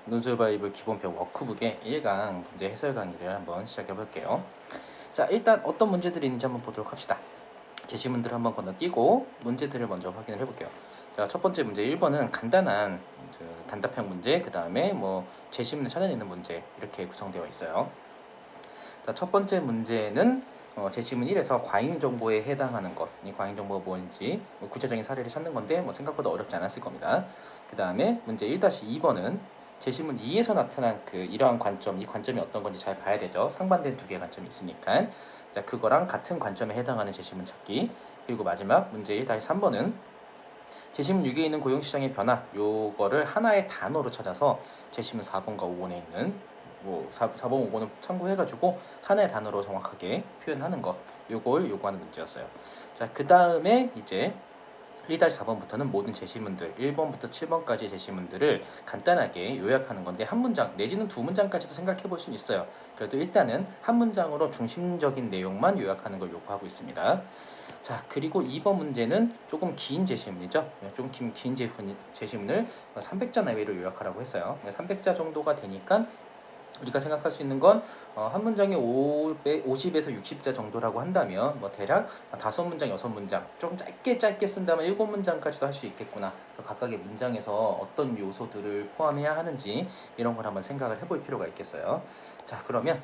논술바이블 기본편 워크북의 1강 문제 해설 강의를 한번 시작해 볼게요. 자, 일단 어떤 문제들이 있는지 한번 보도록 합시다. 제시문들을 한번 건너뛰고 문제들을 먼저 확인을 해볼게요. 자, 첫 번째 문제 1번은 간단한 단답형 문제, 그 다음에 뭐 제시문을 찾아내는 문제 이렇게 구성되어 있어요. 자, 첫 번째 문제는 제시문 1에서 과잉 정보에 해당하는 것, 이 과잉 정보가 뭔지 구체적인 사례를 찾는 건데 뭐 생각보다 어렵지 않았을 겁니다. 그 다음에 문제 1-2번은 제시문 2에서 나타난 이러한 관점, 이 관점이 어떤 건지 잘 봐야 되죠. 상반된 두 개의 관점이 있으니까. 자, 그거랑 같은 관점에 해당하는 제시문 찾기. 그리고 마지막 문제 1-3번은 제시문 6에 있는 고용시장의 변화, 요거를 하나의 단어로 찾아서 제시문 4번과 5번에 있는 4번, 5번을 참고해가지고 하나의 단어로 정확하게 표현하는 것, 요걸 요구하는 문제였어요. 자, 그 다음에 이제 1-4번부터는 모든 제시문들 1번부터 7번까지 제시문들을 간단하게 요약하는 건데 한 문장 내지는 두 문장까지도 생각해 볼 수는 있어요. 그래도 일단은 한 문장으로 중심적인 내용만 요약하는 걸 요구하고 있습니다. 자, 그리고 2번 문제는 조금 긴 제시문이죠. 좀 긴 제시문을 300자 내외로 요약하라고 했어요. 300자 정도가 되니까 우리가 생각할 수 있는 건 한 문장에 50에서 60자 정도라고 한다면 뭐 대략 5문장, 6문장 좀 짧게 쓴다면 7문장까지도 할 수 있겠구나. 각각의 문장에서 어떤 요소들을 포함해야 하는지 이런 걸 한번 생각을 해볼 필요가 있겠어요. 자, 그러면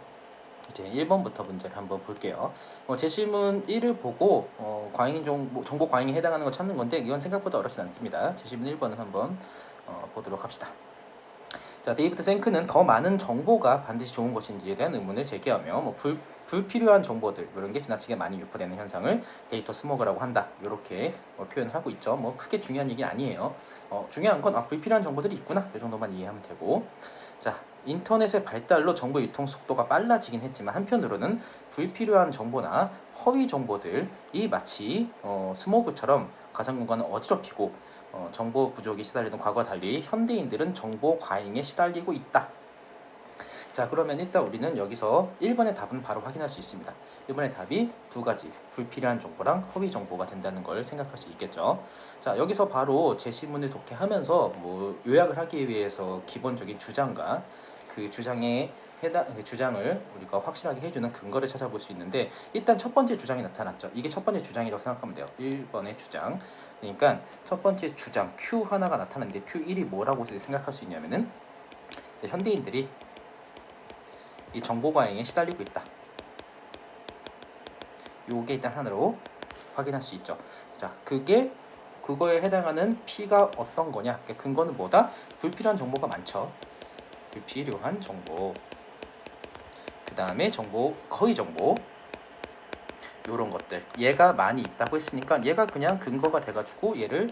이제 1번부터 문제를 한번 볼게요. 제시문 1을 보고 정보 과잉에 해당하는 걸 찾는 건데 이건 생각보다 어렵진 않습니다. 제시문 1번을 한번 보도록 합시다. 자, 데이비드 생크는 더 많은 정보가 반드시 좋은 것인지에 대한 의문을 제기하며 불필요한 정보들 이런 게 지나치게 많이 유포되는 현상을 데이터 스모그라고 한다. 이렇게 표현을 하고 있죠. 뭐 크게 중요한 얘기 아니에요. 중요한 건 불필요한 정보들이 있구나. 이 정도만 이해하면 되고. 자, 인터넷의 발달로 정보 유통 속도가 빨라지긴 했지만 한편으로는 불필요한 정보나 허위 정보들이 마치 스모그처럼 가상 공간을 어지럽히고 정보 부족이 시달리던 과거와 달리 현대인들은 정보 과잉에 시달리고 있다. 자, 그러면 일단 우리는 여기서 1번의 답은 바로 확인할 수 있습니다. 1번의 답이 두 가지, 불필요한 정보랑 허위 정보가 된다는 걸 생각할 수 있겠죠. 자, 여기서 바로 제시문을 독해하면서 뭐 요약을 하기 위해서 기본적인 주장과 그 주장에 주장을 우리가 확실하게 해주는 근거를 찾아볼 수 있는데 일단 첫 번째 주장이 나타났죠. 이게 첫 번째 주장이라고 생각하면 돼요. 1번의 주장. 그러니까 첫 번째 주장 Q 하나가 나타났는데 Q1이 뭐라고 생각할 수 있냐면은 현대인들이 이 정보 과잉에 시달리고 있다. 요게 일단 하나로 확인할 수 있죠. 자, 그거에 해당하는 P가 어떤 거냐? 근거는 뭐다? 불필요한 정보가 많죠. 불필요한 정보. 그 다음에 거의 정보. 요런 것들. 얘가 많이 있다고 했으니까 얘가 그냥 근거가 돼가지고 얘를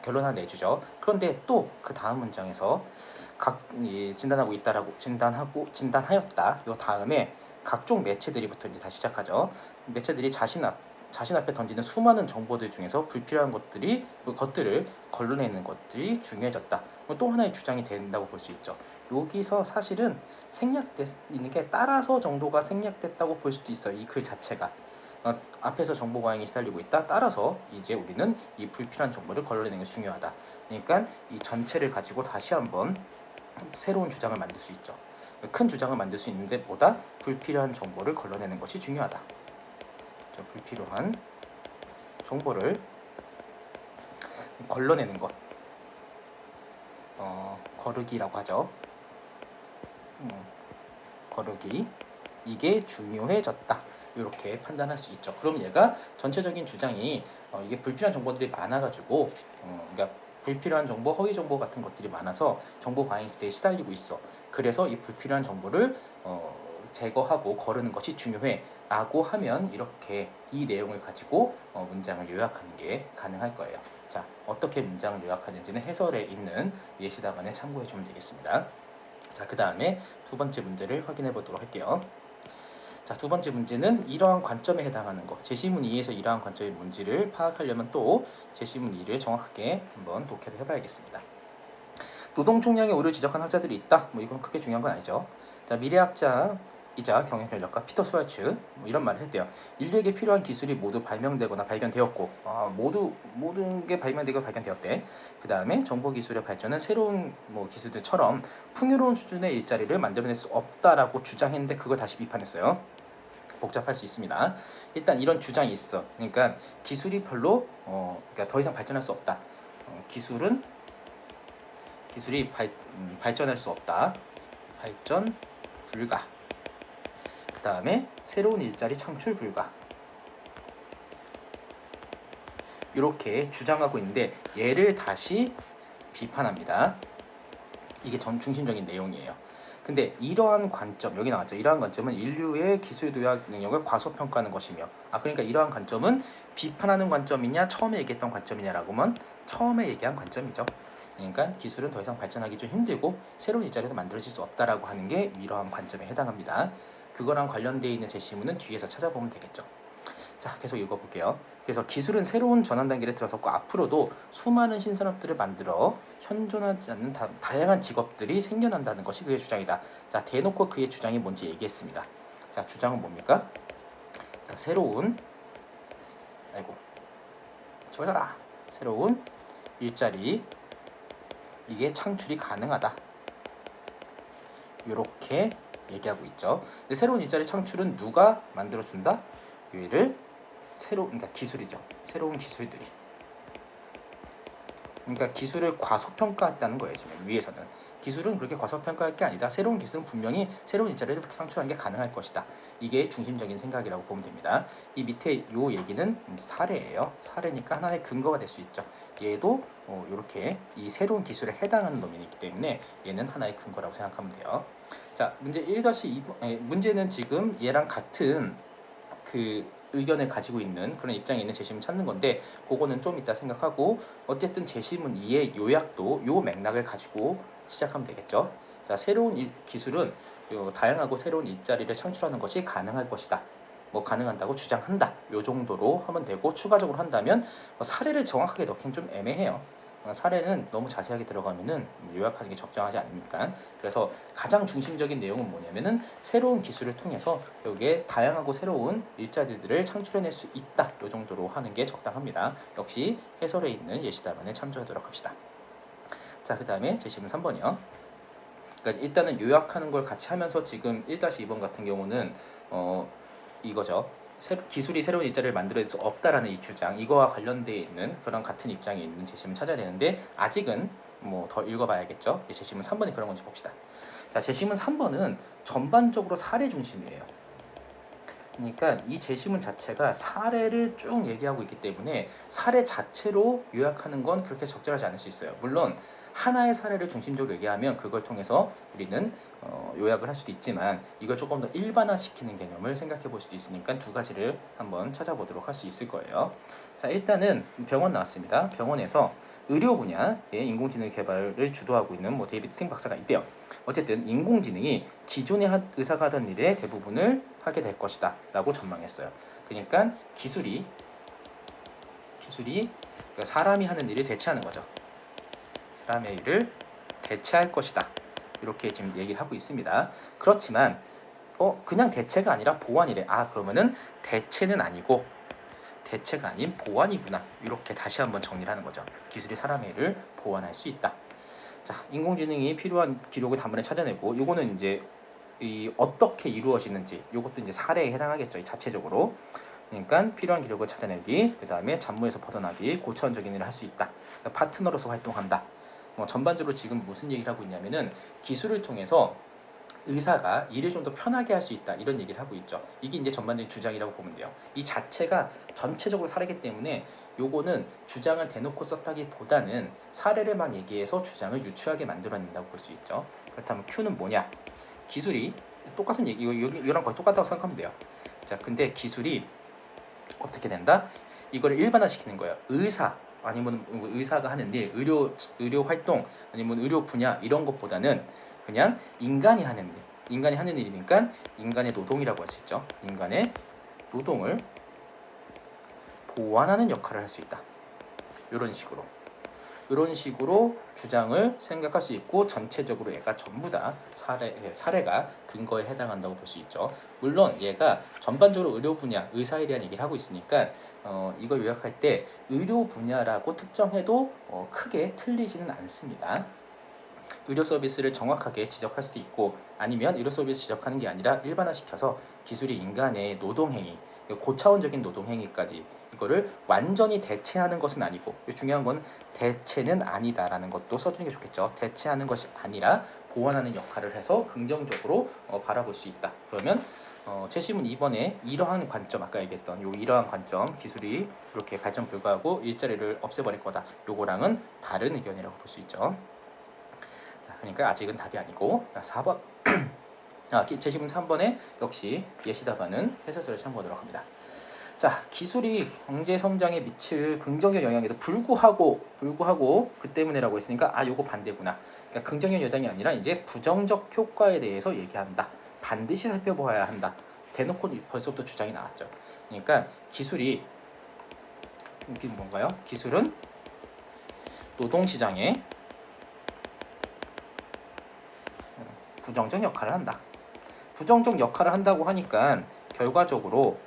결론 하나 내주죠. 그런데 또 그 다음 문장에서 진단하였다. 요 다음에 각종 매체들이부터 이제 다시 시작하죠. 매체들이 자신 앞에 던지는 수많은 정보들 중에서 불필요한 것들을 걸러내는 것들이 중요해졌다. 또 하나의 주장이 된다고 볼 수 있죠. 여기서 사실은 생략되는 게 따라서 정도가 생략됐다고 볼 수도 있어요. 이 글 자체가. 앞에서 정보 과잉이 시달리고 있다. 따라서 이제 우리는 이 불필요한 정보를 걸러내는 게 중요하다. 그러니까 이 전체를 가지고 다시 한번 새로운 주장을 만들 수 있죠. 큰 주장을 만들 수 있는데 보다 불필요한 정보를 걸러내는 것이 중요하다. 불필요한 정보를 걸러내는 것, 거르기라고 하죠. 거르기, 이게 중요해졌다. 이렇게 판단할 수 있죠. 그럼 얘가 전체적인 주장이 이게 불필요한 정보들이 많아가지고 그러니까 불필요한 정보, 허위 정보 같은 것들이 많아서 정보 과잉 시대에 시달리고 있어. 그래서 이 불필요한 정보를 제거하고 거르는 것이 중요해. 라고 하면 이렇게 이 내용을 가지고 문장을 요약하는 게 가능할 거예요. 자, 어떻게 문장을 요약하는지는 해설에 있는 예시답안에 참고해 주면 되겠습니다. 자, 그 다음에 두 번째 문제를 확인해 보도록 할게요. 자, 두 번째 문제는 이러한 관점에 해당하는 것. 제시문 2에서 이러한 관점의 뭔지를 파악하려면 또 제시문 2를 정확하게 한번 독해를 해봐야겠습니다. 노동 총량의 오류를 지적한 학자들이 있다. 뭐 이건 크게 중요한 건 아니죠. 자, 미래학자 이자 경영전략가 피터 스왈츠 뭐 이런 말을 했대요. 인류에게 필요한 기술이 모두 발명되거나 발견되었고 모든 게 발명되고 발견되었대. 그 다음에 정보기술의 발전은 새로운 뭐 기술들처럼 풍요로운 수준의 일자리를 만들어낼 수 없다라고 주장했는데 그걸 다시 비판했어요. 복잡할 수 있습니다. 일단 이런 주장이 있어. 그러니까 기술이 별로 그러니까 더 이상 발전할 수 없다. 기술이 발전할 수 없다. 발전 불가. 그 다음에 새로운 일자리 창출 불가. 이렇게 주장하고 있는데 얘를 다시 비판합니다. 이게 전 중심적인 내용이에요. 근데 이러한 관점, 여기 나왔죠. 이러한 관점은 인류의 기술 도약 능력을 과소평가하는 것이며 그러니까 이러한 관점은 비판하는 관점이냐 처음에 얘기했던 관점이냐라고면 처음에 얘기한 관점이죠. 그러니까 기술은 더 이상 발전하기 좀 힘들고 새로운 일자리도 만들어질 수 없다라고 하는 게 이러한 관점에 해당합니다. 그거랑 관련되어 있는 제시문은 뒤에서 찾아보면 되겠죠. 자, 계속 읽어볼게요. 그래서 기술은 새로운 전환 단계를 들어섰고 앞으로도 수많은 신산업들을 만들어 현존하지 않는 다양한 직업들이 생겨난다는 것이 그의 주장이다. 자, 대놓고 그의 주장이 뭔지 얘기했습니다. 자, 주장은 뭡니까? 자, 새로운 일자리 이게 창출이 가능하다. 이렇게 얘기하고 있죠. 근데 새로운 일자리 창출은 누가 만들어준다? 얘를 그러니까 기술이죠. 새로운 기술들이. 그러니까 기술을 과소평가했다는 거예요. 지금 위에서는. 기술은 그렇게 과소평가할 게 아니다. 새로운 기술은 분명히 새로운 일자리를 창출하는 게 가능할 것이다. 이게 중심적인 생각이라고 보면 됩니다. 이 밑에 요 얘기는 사례예요. 사례니까 하나의 근거가 될 수 있죠. 얘도 이렇게 이 새로운 기술에 해당하는 놈이기 때문에 얘는 하나의 근거라고 생각하면 돼요. 자, 문제 1-2 문제는 지금 얘랑 같은 그 의견을 가지고 있는 그런 입장에 있는 제시문 찾는 건데 그거는 좀 이따 생각하고 어쨌든 제시문 2의 요약도 요 맥락을 가지고 시작하면 되겠죠. 자, 새로운 기술은 다양하고 새로운 일자리를 창출하는 것이 가능할 것이다. 뭐 가능한다고 주장한다. 요 정도로 하면 되고 추가적으로 한다면 사례를 정확하게 넣기는 좀 애매해요. 사례는 너무 자세하게 들어가면은 요약하는 게 적정하지 않으니까. 그래서 가장 중심적인 내용은 뭐냐면은 새로운 기술을 통해서 결국에 다양하고 새로운 일자리들을 창출해낼 수 있다. 이 정도로 하는 게 적당합니다. 역시 해설에 있는 예시답안에 참조하도록 합시다. 자, 그 다음에 제시문 3번이요. 그러니까 일단은 요약하는 걸 같이 하면서 지금 1-2번 같은 경우는 이거죠. 기술이 새로운 일자리를 만들어낼 수 없다라는 이 주장, 이거와 관련되어 있는 그런 같은 입장에 있는 제시문 찾아야 되는데 아직은 뭐 더 읽어봐야겠죠. 제시문 3번이 그런 건지 봅시다. 자, 제시문 3번은 전반적으로 사례 중심이에요. 그러니까 이 제시문 자체가 사례를 쭉 얘기하고 있기 때문에 사례 자체로 요약하는 건 그렇게 적절하지 않을 수 있어요. 물론 하나의 사례를 중심적으로 얘기하면 그걸 통해서 우리는 요약을 할 수도 있지만 이걸 조금 더 일반화시키는 개념을 생각해 볼 수도 있으니까 두 가지를 한번 찾아보도록 할 수 있을 거예요. 자, 일단은 병원 나왔습니다. 병원에서 의료 분야의 인공지능 개발을 주도하고 있는 데이비드 팅 박사가 있대요. 어쨌든 인공지능이 기존의 의사가 하던 일의 대부분을 하게 될 것이다 라고 전망했어요. 그러니까 기술이 그러니까 사람이 하는 일을 대체하는 거죠. 사람의 일을 대체할 것이다. 이렇게 지금 얘기를 하고 있습니다. 그렇지만 그냥 대체가 아니라 보완이래. 그러면은 대체는 아니고 대체가 아닌 보완이구나. 이렇게 다시 한번 정리를 하는 거죠. 기술이 사람의 일을 보완할 수 있다. 자, 인공지능이 필요한 기록을 단번에 찾아내고 이거는 이제 어떻게 이루어지는지 이것도 이제 사례에 해당하겠죠. 자체적으로. 그러니까 필요한 기록을 찾아내기, 그 다음에 잡무에서 벗어나기, 고차원적인 일을 할 수 있다. 파트너로서 활동한다. 전반적으로 지금 무슨 얘기를 하고 있냐면은 기술을 통해서 의사가 일을 좀 더 편하게 할 수 있다 이런 얘기를 하고 있죠. 이게 이제 전반적인 주장이라고 보면 돼요. 이 자체가 전체적으로 사례이기 때문에 요거는 주장을 대놓고 썼다기보다는 사례를 막 얘기해서 주장을 유추하게 만들어낸다고 볼 수 있죠. 그렇다면 Q는 뭐냐? 기술이 똑같은 얘기, 이거랑 거의 똑같다고 생각하면 돼요. 자, 근데 기술이 어떻게 된다? 이거를 일반화시키는 거예요. 아니면 의사가 하는 일, 의료 활동, 아니면 의료 분야 이런 것보다는 그냥 인간이 하는 일이니까 인간의 노동이라고 할 수 있죠. 인간의 노동을 보완하는 역할을 할 수 있다. 이런 식으로. 이런 식으로 주장을 생각할 수 있고 전체적으로 얘가 전부 다 사례가 근거에 해당한다고 볼 수 있죠. 물론 얘가 전반적으로 의료 분야, 의사에 대한 얘기를 하고 있으니까 이걸 요약할 때 의료 분야라고 특정해도 크게 틀리지는 않습니다. 의료 서비스를 정확하게 지적할 수도 있고 아니면 의료 서비스 지적하는 게 아니라 일반화시켜서 기술이 인간의 노동행위, 고차원적인 노동행위까지 이거를 완전히 대체하는 것은 아니고 중요한 건 대체는 아니다라는 것도 써주는 게 좋겠죠. 대체하는 것이 아니라 보완하는 역할을 해서 긍정적으로 바라볼 수 있다. 그러면 제시문 2번에 이러한 관점, 아까 얘기했던 이러한 관점, 기술이 이렇게 발전 불가하고 일자리를 없애버릴 거다. 요거랑은 다른 의견이라고 볼 수 있죠. 자, 그러니까 아직은 답이 아니고 4번 제시문 3번에 역시 예시 답안은 해설서를 참고하도록 합니다. 자, 기술이 경제 성장에 미칠 긍정적 영향에도 불구하고 그 때문에라고 했으니까 요거 반대구나. 그러니까 긍정적 영향이 아니라 이제 부정적 효과에 대해서 얘기한다. 반드시 살펴보아야 한다. 대놓고 벌써부터 주장이 나왔죠. 그러니까 기술이 이게 뭔가요? 기술은 노동시장에 부정적 역할을 한다. 부정적 역할을 한다고 하니까 결과적으로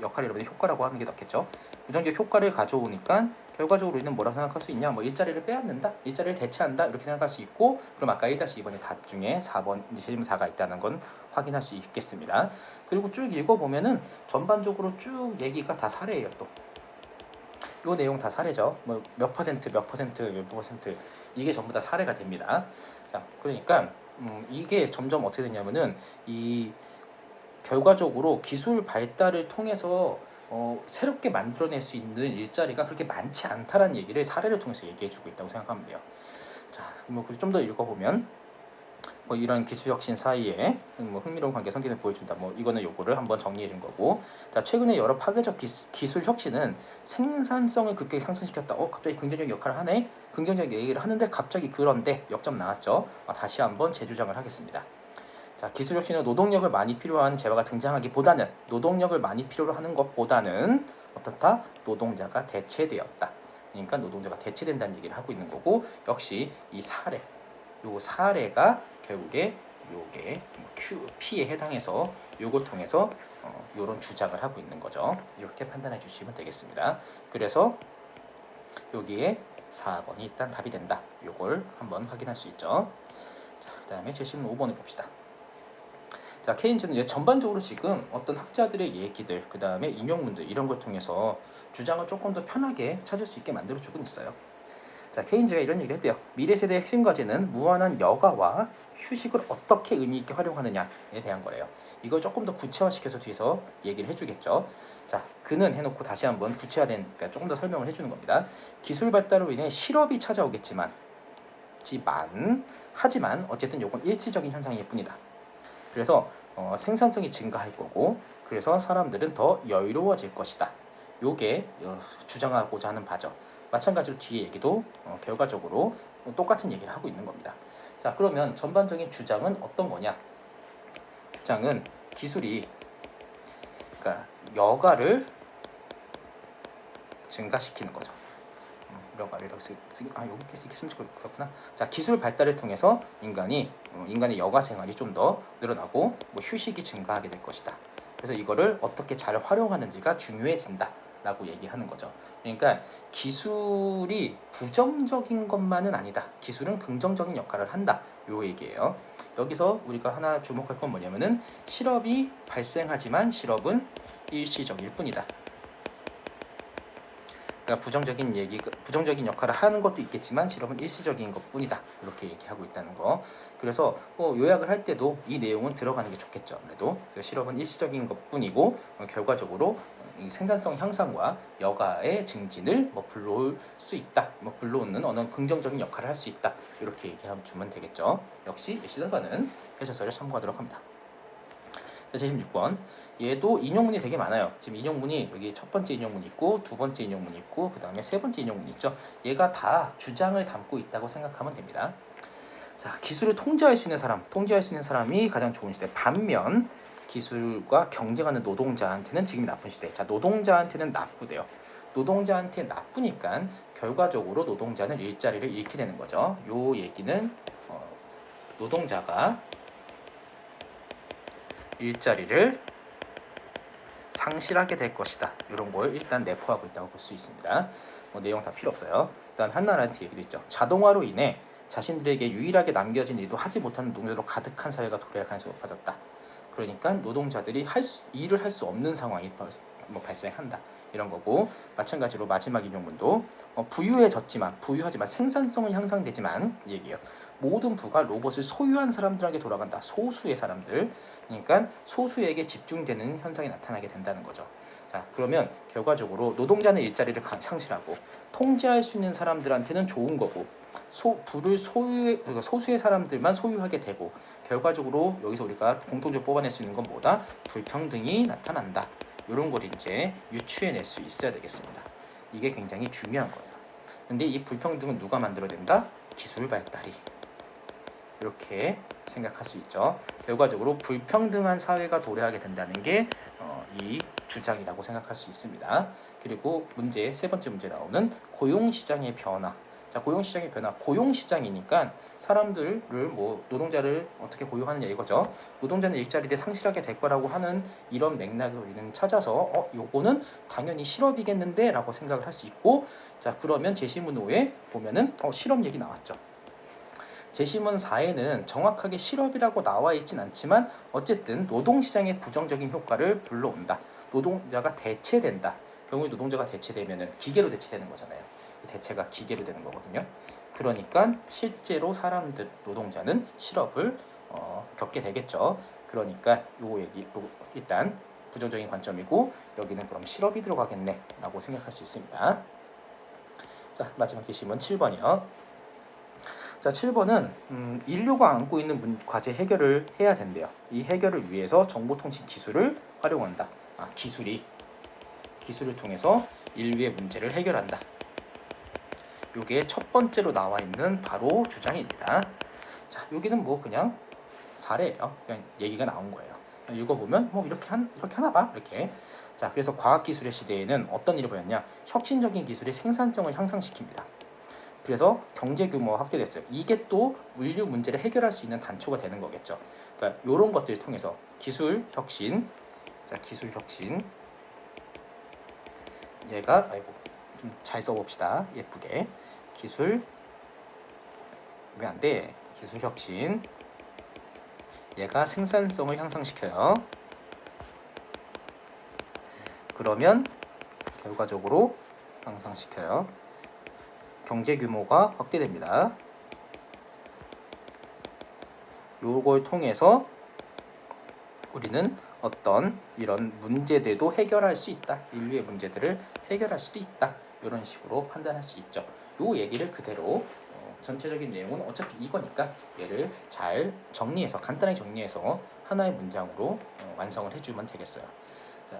역할이라면 효과라고 하는 게 낫겠죠. 부정적 효과를 가져오니까 결과적으로 우리는 뭐라고 생각할 수 있냐? 뭐 일자리를 빼앗는다, 일자리를 대체한다 이렇게 생각할 수 있고, 그럼 아까 1-2번의 답 중에 4번 질문 4가 있다는 건 확인할 수 있겠습니다. 그리고 쭉 읽어보면은 전반적으로 쭉 얘기가 다 사례예요. 또 이 내용 다 사례죠. 뭐 몇 퍼센트, 몇 퍼센트, 몇 퍼센트 이게 전부 다 사례가 됩니다. 자, 그러니까 이게 점점 어떻게 되냐면은 이 결과적으로 기술 발달을 통해서 새롭게 만들어낼 수 있는 일자리가 그렇게 많지 않다라는 얘기를 사례를 통해서 얘기해주고 있다고 생각하면 돼요. 자, 뭐 좀 더 읽어보면 뭐 이런 기술 혁신 사이에 뭐 흥미로운 관계 성격을 보여준다. 뭐 이거는 요거를 한번 정리해 준 거고. 자, 최근에 여러 파괴적 기술 혁신은 생산성을 급격히 상승시켰다. 갑자기 긍정적 역할을 하네. 긍정적 얘기를 하는데 갑자기 그런데 역점 나왔죠. 다시 한번 재주장을 하겠습니다. 자, 기술 혁신은 노동력을 많이 필요한 재화가 등장하기보다는 노동력을 많이 필요로 하는 것보다는 어떻다? 노동자가 대체되었다. 그러니까 노동자가 대체된다는 얘기를 하고 있는 거고, 역시 이 사례, 요 사례가 결국에 요게 P에 해당해서 요걸 통해서 요런 주장을 하고 있는 거죠. 이렇게 판단해 주시면 되겠습니다. 그래서 여기에 4번이 일단 답이 된다. 요걸 한번 확인할 수 있죠. 자, 그 다음에 제시문 5번을 봅시다. 자, 케인즈는 전반적으로 지금 어떤 학자들의 얘기들, 그 다음에 인용문들 이런 걸 통해서 주장을 조금 더 편하게 찾을 수 있게 만들어주고 있어요. 자, 케인즈가 이런 얘기를 했대요. 미래 세대의 핵심 과제는 무한한 여가와 휴식을 어떻게 의미 있게 활용하느냐에 대한 거래요. 이걸 조금 더 구체화시켜서 뒤에서 얘기를 해주겠죠. 자, 그는 해놓고 다시 한번 구체화된, 그러니까 조금 더 설명을 해주는 겁니다. 기술 발달로 인해 실업이 찾아오겠지만, 하지만 어쨌든 이건 일시적인 현상일 뿐이다. 그래서 생산성이 증가할 거고, 그래서 사람들은 더 여유로워질 것이다. 요게 주장하고자 하는 바죠. 마찬가지로 뒤에 얘기도 결과적으로 똑같은 얘기를 하고 있는 겁니다. 자, 그러면 전반적인 주장은 어떤 거냐? 주장은 기술이 그러니까 여가를 증가시키는 거죠. 여가를 여기 쓰겠으면 그렇구나. 자, 기술 발달을 통해서 인간의 여가 생활이 좀 더 늘어나고 뭐 휴식이 증가하게 될 것이다. 그래서 이거를 어떻게 잘 활용하는지가 중요해진다. 라고 얘기하는 거죠. 그러니까 기술이 부정적인 것만은 아니다. 기술은 긍정적인 역할을 한다. 요 얘기예요. 여기서 우리가 하나 주목할 건 뭐냐면은 실업이 발생하지만 실업은 일시적일 뿐이다. 그러니까 부정적인 역할을 하는 것도 있겠지만 실업은 일시적인 것뿐이다. 이렇게 얘기하고 있다는 거. 그래서 요약을 할 때도 이 내용은 들어가는 게 좋겠죠. 아무래도 실업은 일시적인 것뿐이고 결과적으로 생산성 향상과 여가의 증진을 불러올 수 있다. 불러오는 어느 긍정적인 역할을 할 수 있다. 이렇게 얘기하면 주면 되겠죠. 역시 시설과는 해설서를 참고하도록 합니다. 제16번. 얘도 인용문이 되게 많아요. 지금 인용문이 여기 첫 번째 인용문 있고 두 번째 인용문 있고 그 다음에 세 번째 인용문 있죠. 얘가 다 주장을 담고 있다고 생각하면 됩니다. 자, 기술을 통제할 수 있는 사람이 가장 좋은 시대. 반면 기술과 경쟁하는 노동자한테는 지금이 나쁜 시대. 자, 노동자한테는 나쁘대요. 노동자한테 나쁘니까 결과적으로 노동자는 일자리를 잃게 되는 거죠. 요 얘기는 노동자가 일자리를 상실하게 될 것이다. 이런 걸 일단 내포하고 있다고 볼 수 있습니다. 내용 다 필요 없어요. 일단 한나라한테 얘기도 있죠. 자동화로 인해 자신들에게 유일하게 남겨진 일도 하지 못하는 노동자로 가득한 사회가 도래할 가능성이 높아졌다. 그러니까 노동자들이 일을 할 수 없는 상황이 발생한다. 이런 거고, 마찬가지로 마지막 인용문도 부유하지만 생산성은 향상되지만 이 얘기예요. 모든 부가 로봇을 소유한 사람들에게 돌아간다. 소수의 사람들, 그러니까 소수에게 집중되는 현상이 나타나게 된다는 거죠. 자, 그러면 결과적으로 노동자는 일자리를 상실하고 통제할 수 있는 사람들한테는 좋은 거고, 부를 소수의 사람들만 소유하게 되고, 결과적으로 여기서 우리가 공통적으로 뽑아낼 수 있는 건 뭐다? 불평등이 나타난다. 이런 걸 이제 유추해낼 수 있어야 되겠습니다. 이게 굉장히 중요한 거예요. 근데 이 불평등은 누가 만들어낸다? 기술 발달이. 이렇게 생각할 수 있죠. 결과적으로 불평등한 사회가 도래하게 된다는 게 이 주장이라고 생각할 수 있습니다. 그리고 세 번째 문제 나오는 고용시장의 변화. 자, 고용시장의 변화. 고용시장이니까 사람들을 노동자를 어떻게 고용하느냐 이거죠. 노동자는 일자리를 상실하게 될 거라고 하는 이런 맥락을 우리는 찾아서 요거는 당연히 실업이겠는데 라고 생각을 할 수 있고, 자, 그러면 제시문 5에 보면은 실업 얘기 나왔죠. 제시문 4에는 정확하게 실업이라고 나와 있진 않지만 어쨌든 노동시장의 부정적인 효과를 불러온다. 노동자가 대체된다. 경우에 노동자가 대체되면은 기계로 대체되는 거잖아요. 대체가 기계로 되는 거거든요. 그러니까 실제로 노동자는 실업을 겪게 되겠죠. 그러니까 요 얘기 일단 부정적인 관점이고, 여기는 그럼 실업이 들어가겠네 라고 생각할 수 있습니다. 자, 마지막 게시문 7번이요. 자, 7번은 인류가 안고 있는 과제 해결을 해야 된대요. 이 해결을 위해서 정보통신 기술을 활용한다. 기술을 통해서 인류의 문제를 해결한다. 이게 첫 번째로 나와 있는 바로 주장입니다. 자, 여기는 그냥 사례예요. 그냥 얘기가 나온 거예요. 읽어보면 이렇게 하나 봐. 이렇게. 자, 그래서 과학기술의 시대에는 어떤 일이 벌였냐? 혁신적인 기술이 생산성을 향상시킵니다. 그래서 경제 규모가 확대됐어요. 이게 또 인류 문제를 해결할 수 있는 단초가 되는 거겠죠. 그러니까 이런 것들을 통해서 기술 혁신, 얘가 좀 잘 써봅시다. 예쁘게. 기술 왜 안 돼? 기술 혁신, 얘가 생산성을 향상시켜요. 그러면 결과적으로 향상시켜요. 경제 규모가 확대됩니다. 요걸 통해서 우리는 어떤 이런 문제들도 해결할 수 있다. 인류의 문제들을 해결할 수도 있다. 이런 식으로 판단할 수 있죠. 요 얘기를 그대로 전체적인 내용은 어차피 이거니까 얘를 잘 간단하게 정리해서 하나의 문장으로 완성을 해주면 되겠어요. 자,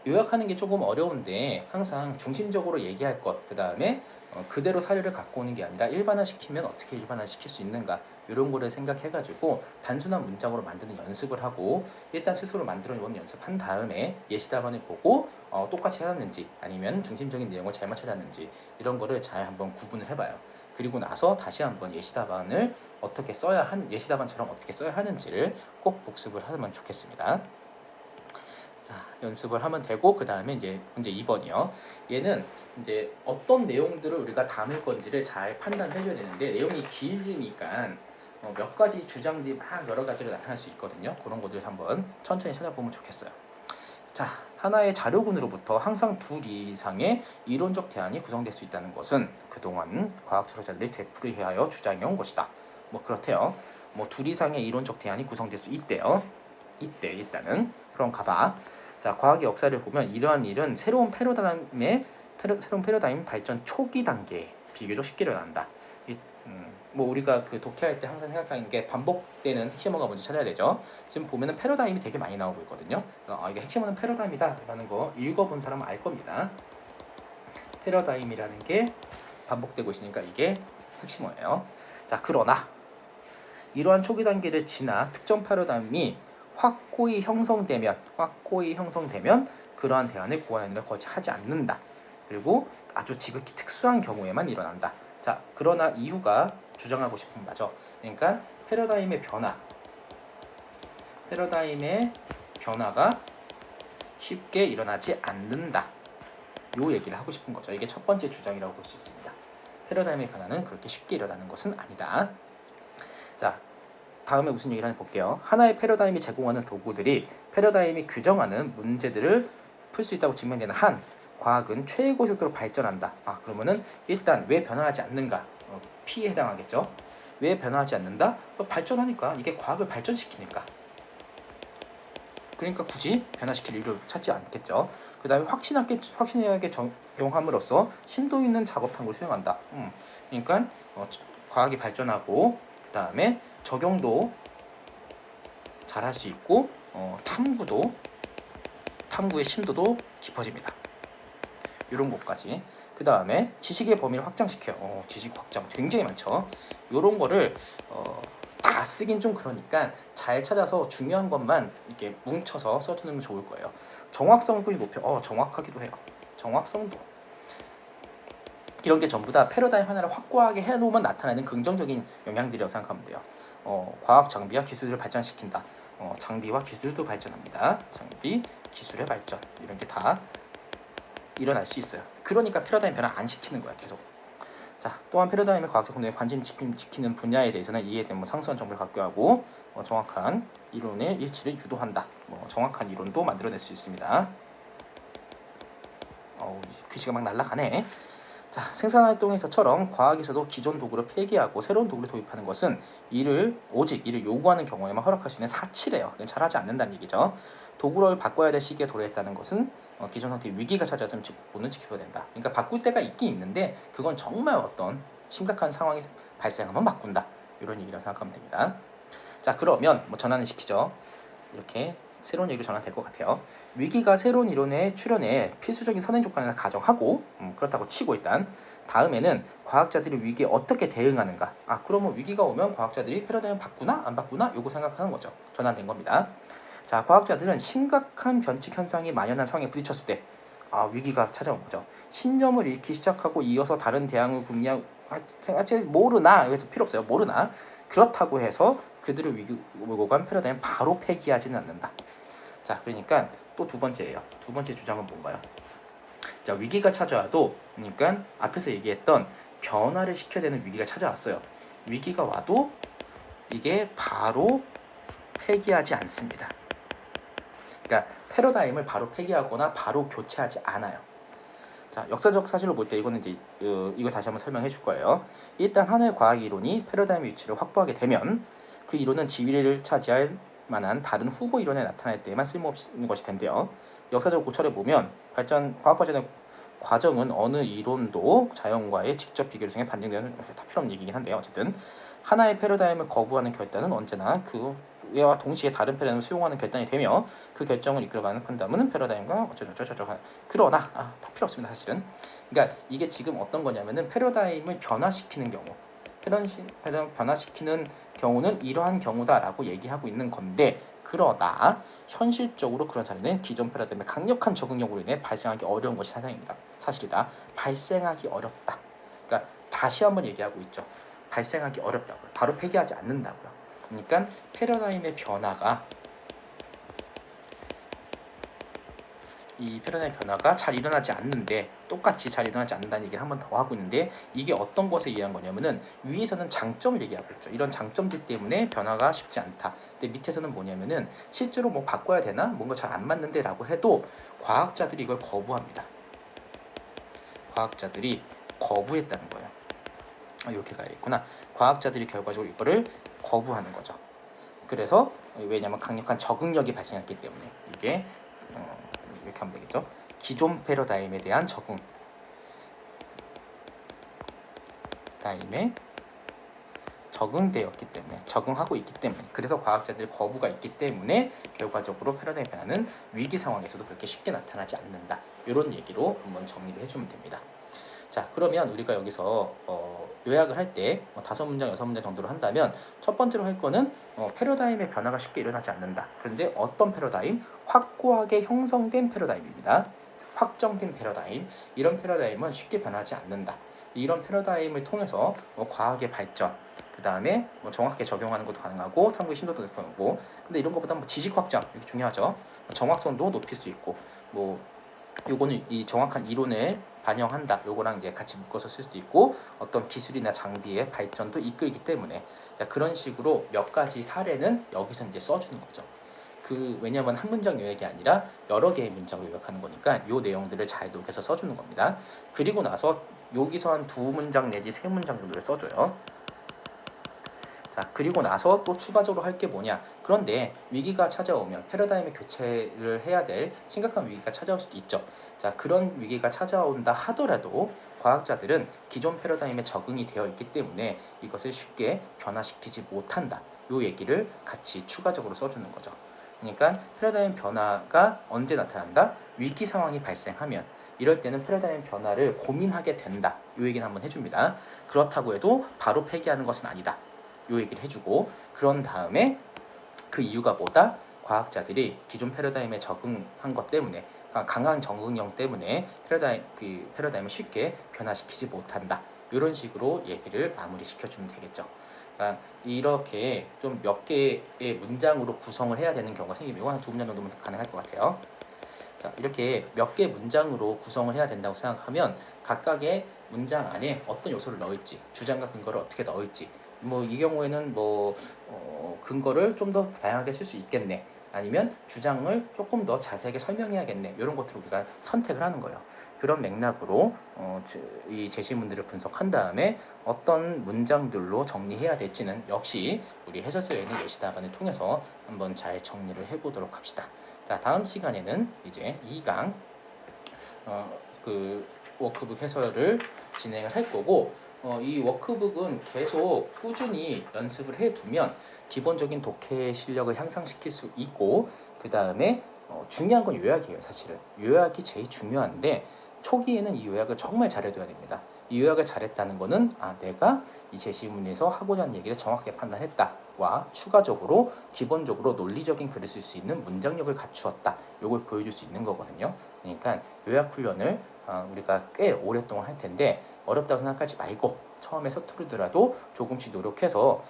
요약하는 게 조금 어려운데 항상 중심적으로 얘기할 것, 그 다음에 그대로 사례를 갖고 오는 게 아니라 일반화시키면 어떻게 일반화시킬 수 있는가, 이런 거를 생각해가지고 단순한 문장으로 만드는 연습을 하고, 일단 스스로 만들어 본 연습한 다음에 예시답안을 보고 똑같이 찾았는지 아니면 중심적인 내용을 잘못 찾았는지 이런 거를 잘 한번 구분을 해봐요. 그리고 나서 다시 한번 예시답안처럼 어떻게 써야 하는지를 꼭 복습을 하면 좋겠습니다. 자, 연습을 하면 되고, 그 다음에 이제 문제 2번이요. 얘는 이제 어떤 내용들을 우리가 담을 건지를 잘 판단해줘야 되는데, 내용이 길으니까 몇 가지 주장들이 막 여러 가지로 나타날 수 있거든요. 그런 것들을 한번 천천히 찾아보면 좋겠어요. 자, 하나의 자료군으로부터 항상 둘 이상의 이론적 대안이 구성될 수 있다는 것은 그동안 과학 철학자들이 되풀이하여 주장해온 것이다. 그렇대요. 둘 이상의 이론적 대안이 구성될 수 있대요. 이때 일단은. 그럼 가봐. 자, 과학의 역사를 보면 이러한 일은 새로운 패러다임 발전 초기 단계에 비교적 쉽게 일어난다. 우리가 그 독해할 때 항상 생각하는 게 반복되는 핵심어가 뭔지 찾아야 되죠. 지금 보면은 패러다임이 되게 많이 나오고 있거든요. 이게 핵심어는 패러다임이다 라는 거 읽어본 사람은 알 겁니다. 패러다임이라는 게 반복되고 있으니까 이게 핵심어예요. 자, 그러나 이러한 초기 단계를 지나 특정 패러다임이 확고히 형성되면 그러한 대안을 고안하는 걸 거치하지 않는다. 그리고 아주 지극히 특수한 경우에만 일어난다. 자, 그러나 이유가 주장하고 싶은 바죠. 그러니까 패러다임의 변화가 쉽게 일어나지 않는다. 요 얘기를 하고 싶은 거죠. 이게 첫 번째 주장이라고 볼 수 있습니다. 패러다임의 변화는 그렇게 쉽게 일어나는 것은 아니다. 자, 다음에 무슨 얘기를 하나 볼게요. 하나의 패러다임이 제공하는 도구들이 패러다임이 규정하는 문제들을 풀 수 있다고 증명되는 한 과학은 최고 속도로 발전한다. 그러면은 일단 왜 변화하지 않는가? P에 해당하겠죠. 왜 변화하지 않는다? 발전하니까. 이게 과학을 발전시키니까. 그러니까 굳이 변화시킬 이유를 찾지 않겠죠. 그 다음에 확신하게 적용함으로써 심도 있는 작업 탐구를 수행한다. 그러니까 과학이 발전하고 그 다음에 적용도 잘할 수 있고 탐구의 심도도 깊어집니다. 이런 것까지. 그 다음에 지식의 범위를 확장시켜요. 지식 확장 굉장히 많죠. 이런 거를 다 쓰긴 좀 그러니까 잘 찾아서 중요한 것만 이렇게 뭉쳐서 써주는 게 좋을 거예요. 정확성을 굳이 높여. 정확하기도 해요. 정확성도. 이런 게 전부 다 패러다임 하나를 확고하게 해놓으면 나타나는 긍정적인 영향들이라고 생각하면 돼요. 과학 장비와 기술을 발전시킨다. 장비와 기술도 발전합니다. 장비, 기술의 발전 이런 게 다 일어날 수 있어요. 그러니까 패러다임 변화 안 시키는 거야 계속. 자, 또한 패러다임의 과학적 공동에 관심 지키는 분야에 대해서는 이해된 상수한 정보를 갖고 하고 정확한 이론의 일치를 유도한다. 정확한 이론도 만들어낼 수 있습니다. 글씨가 막 날아가네. 자, 생산활동에서처럼 과학에서도 기존 도구를 폐기하고 새로운 도구를 도입하는 것은 오직 이를 요구하는 경우에만 허락할 수 있는 사치래요. 잘하지 않는다는 얘기죠. 도구를 바꿔야 될 시기에 도래했다는 것은 기존 상태의 위기가 찾아왔으면 즉부는 지켜야 된다. 그러니까 바꿀 때가 있긴 있는데 그건 정말 어떤 심각한 상황이 발생하면 바꾼다. 이런 얘기라고 생각하면 됩니다. 자, 그러면 전환을 시키죠. 이렇게 새로운 얘기로 전환될 것 같아요. 위기가 새로운 이론의 출현에 필수적인 선행 조건이라 가정하고 그렇다고 치고 일단 다음에는 과학자들이 위기에 어떻게 대응하는가. 그러면 위기가 오면 과학자들이 패러다임을 바꾸나 안 바꾸나 요거 생각하는 거죠. 전환된 겁니다. 자, 과학자들은 심각한 변칙 현상이 만연한 상황에 부딪혔을 때 위기가 찾아온 거죠. 신념을 잃기 시작하고 이어서 다른 대안을 궁리하고 모르나 이것도 필요 없어요. 모르나 그렇다고 해서 그들을 위기 몰고 간 패러다임 바로 폐기하지는 않는다. 자, 그러니까 또 두 번째예요. 두 번째 주장은 뭔가요? 자, 위기가 찾아와도 그러니까 앞에서 얘기했던 변화를 시켜야 되는 위기가 찾아왔어요. 위기가 와도 이게 바로 폐기하지 않습니다. 그러니까 패러다임을 바로 폐기하거나 바로 교체하지 않아요. 자, 역사적 사실로 볼 때 이거는 이제 이거 다시 한번 설명해 줄 거예요. 일단 하나의 과학 이론이 패러다임의 위치를 확보하게 되면 그 이론은 지위를 차지할 만한 다른 후보 이론에 나타날 때에만 쓸모없는 것이 된대요. 역사적 고찰에 보면 과학 발전의 과정은 어느 이론도 자연과의 직접 비교를 통해 반증되는 다 필요 없는 얘기긴 한데요. 어쨌든 하나의 패러다임을 거부하는 결단은 언제나 그와 동시에 다른 패러다임을 수용하는 결단이 되며 그 결정을 이끌어가는 판단은 패러다임과 어쩌저쩌저쩌 하는. 그러나 다 필요 없습니다. 사실은. 그러니까 이게 지금 어떤 거냐면은 패러다임을 변화시키는 경우 변화시키는 경우는 이러한 경우다라고 얘기하고 있는 건데 그러나 현실적으로 그런 사례는 기존 패러다임의 강력한 적응력으로 인해 발생하기 어려운 것이 사실이다. 발생하기 어렵다. 그러니까 다시 한번 얘기하고 있죠. 발생하기 어렵다고요. 바로 폐기하지 않는다고요. 그러니까 패러다임의 변화가 이 패러다임 변화가 잘 일어나지 않는데 똑같이 잘 일어나지 않는다는 얘기를 한 번 더 하고 있는데 이게 어떤 것에 의한 거냐면은 위에서는 장점을 얘기하고 있죠. 이런 장점들 때문에 변화가 쉽지 않다. 근데 밑에서는 뭐냐면은 실제로 바꿔야 되나 뭔가 잘 안 맞는데 라고 해도 과학자들이 이걸 거부합니다. 과학자들이 거부했다는 거예요. 이렇게 가야겠구나. 과학자들이 결과적으로 이거를 거부하는 거죠. 그래서 왜냐하면 강력한 적응력이 발생했기 때문에 이게 이렇게 하면 되겠죠. 기존 패러다임에 대한 적응되었기 때문에 적응하고 있기 때문에 그래서 과학자들의 거부가 있기 때문에 결과적으로 패러다임 변화는 위기 상황에서도 그렇게 쉽게 나타나지 않는다. 이런 얘기로 한번 정리를 해주면 됩니다. 자, 그러면 우리가 여기서 요약을 할 때 5문장, 6문장 정도로 한다면 첫 번째로 할 거는 패러다임의 변화가 쉽게 일어나지 않는다. 그런데 어떤 패러다임? 확고하게 형성된 패러다임입니다. 확정된 패러다임, 이런 패러다임은 쉽게 변하지 않는다. 이런 패러다임을 통해서 과학의 발전, 그 다음에 정확하게 적용하는 것도 가능하고 탐구의 심도도 높고, 근데 이런 것보다 지식 확장 이게 중요하죠. 정확성도 높일 수 있고, 요거는 이 정확한 이론을 반영한다. 요거랑 이제 같이 묶어서 쓸 수도 있고, 어떤 기술이나 장비의 발전도 이끌기 때문에, 자, 그런 식으로 몇 가지 사례는 여기서 이제 써주는 거죠. 왜냐면 한 문장 요약이 아니라 여러 개의 문장을 요약하는 거니까 요 내용들을 잘 녹여서 써주는 겁니다. 그리고 나서 여기서 한 2문장 내지 3문장 정도를 써줘요. 자, 그리고 나서 또 추가적으로 할 게 뭐냐. 그런데 위기가 찾아오면 패러다임의 교체를 해야 될 심각한 위기가 찾아올 수도 있죠. 자, 그런 위기가 찾아온다 하더라도 과학자들은 기존 패러다임에 적응이 되어 있기 때문에 이것을 쉽게 변화시키지 못한다. 요 얘기를 같이 추가적으로 써주는 거죠. 그러니까 패러다임 변화가 언제 나타난다? 위기 상황이 발생하면, 이럴 때는 패러다임 변화를 고민하게 된다. 요 얘기는 한번 해줍니다. 그렇다고 해도 바로 폐기하는 것은 아니다. 요 얘기를 해주고, 그런 다음에 그 이유가 뭐다? 과학자들이 기존 패러다임에 적응한 것 때문에, 그러니까 강한 적응력 때문에 패러다임을 쉽게 변화시키지 못한다. 이런 식으로 얘기를 마무리 시켜주면 되겠죠. 그러니까 이렇게 좀 몇 개의 문장으로 구성을 해야 되는 경우가 생기면 한 2문장 정도면 가능할 것 같아요. 자, 이렇게 몇 개 문장으로 구성을 해야 된다고 생각하면 각각의 문장 안에 어떤 요소를 넣을지, 주장과 근거를 어떻게 넣을지, 이 경우에는 근거를 좀 더 다양하게 쓸 수 있겠네, 아니면 주장을 조금 더 자세하게 설명해야겠네, 이런 것들을 우리가 선택을 하는 거예요. 그런 맥락으로 이 제시문들을 분석한 다음에 어떤 문장들로 정리해야 될지는 역시 우리 해설서 여행의 예시답안을 통해서 한번 잘 정리를 해보도록 합시다. 자, 다음 시간에는 이제 2강 그 워크북 해설을 진행을 할 거고, 이 워크북은 계속 꾸준히 연습을 해두면 기본적인 독해 실력을 향상시킬 수 있고, 그 다음에 중요한 건 요약이에요. 사실은 요약이 제일 중요한데 초기에는 이 요약을 정말 잘해둬야 됩니다. 이 요약을 잘했다는 거는 내가 이 제시문에서 하고자 하는 얘기를 정확하게 판단했다 와 추가적으로 기본적으로 논리적인 글을 쓸 수 있는 문장력을 갖추었다, 요걸 보여줄 수 있는 거거든요. 그러니까 요약 훈련을 우리가 꽤 오랫동안 할 텐데 어렵다고 생각하지 말고 처음에 서투르더라도 조금씩 노력해서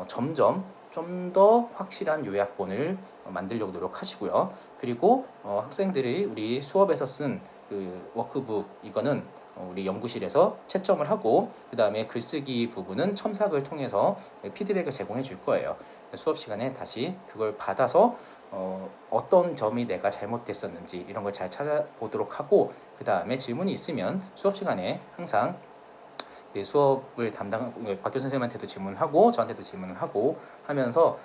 점점 좀 더 확실한 요약본을 만들려고 노력하시고요. 그리고 학생들이 우리 수업에서 쓴 그 워크북, 이거는 우리 연구실에서 채점을 하고, 그 다음에 글쓰기 부분은 첨삭을 통해서 피드백을 제공해 줄 거예요. 수업 시간에 다시 그걸 받아서 어떤 점이 내가 잘못됐었는지 이런 걸 잘 찾아보도록 하고, 그 다음에 질문이 있으면 수업 시간에 항상 수업을 박 교수 선생님한테도 질문하고 저한테도 질문을 하고 하면서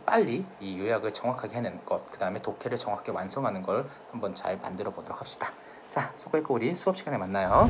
빨리 이 요약을 정확하게 해내는 것, 그 다음에 독해를 정확하게 완성하는 걸 한번 잘 만들어 보도록 합시다. 자, 수고했고 우리 수업 시간에 만나요.